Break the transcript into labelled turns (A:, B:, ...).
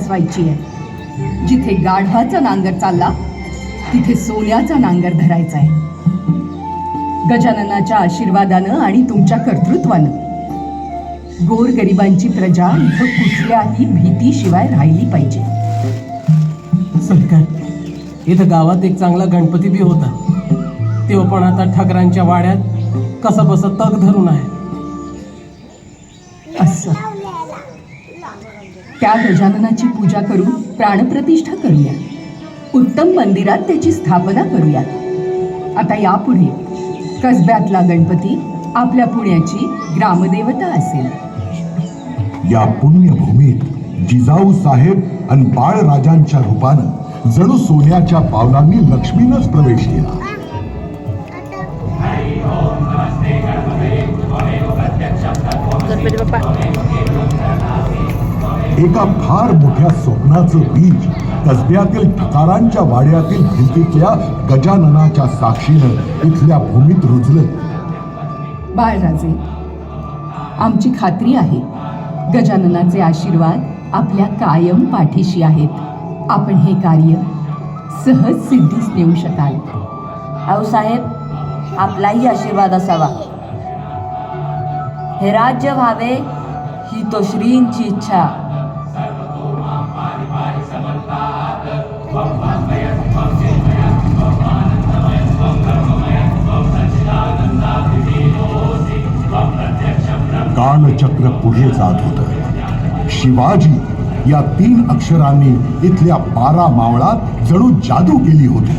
A: बसवायची आहे. जिथे गाढवाचा नांगर चालला तिथे सोन्याचा नांगर धरायचा आहे. गजाननाच्या आशीर्वादानं आणि तुमच्या कर्तृत्वानं गोरगरिबांची प्रजा इथं कुठल्याही भीतीशिवाय राहिली पाहिजे.
B: सरकार, इथं गावात एक चांगला गणपती बी होता. तो पण आता ठाकरांच्या वाड्यात कसं बस तग धरून आहे.
A: असं त्या गजाननाची पूजा करून प्राणप्रतिष्ठा करूया. उत्तम मंदिरात त्याची स्थापना करूया. आता यापुढे कसब्यातला गणपती आपल्या पुण्याची ग्रामदेवता असेल.
C: या पुण्यभूमीत जिजाऊ साहेब आणि बाळराजांच्या रूपानं जणू सोन्याच्या पावलांनी लक्ष्मीनंच प्रवेश केला. एका फार मोठ्या स्वप्नाचं बीज कसब्यातील ठकारांच्या वाड्यातील भिंतीतल्या गजाननाच्या साक्षीनं इथल्या भूमीत रुजलं.
A: बाळराजे, आमची खात्री आहे गजाननाचे आशीर्वाद आपल्या कायम पाठीशी आहेत. आपण हे कार्य सहज सिद्धीस नेऊ शकाल.
D: आऊसाहेब, आपलाही आशीर्वाद असावा. हे राज्य व्हावे ही तो श्रींची इच्छा.
C: कालचक्र पुढे जात होतं. शिवाजी या 3 अक्षरांनी इथल्या 12 मावळात जणू जादू केली होती.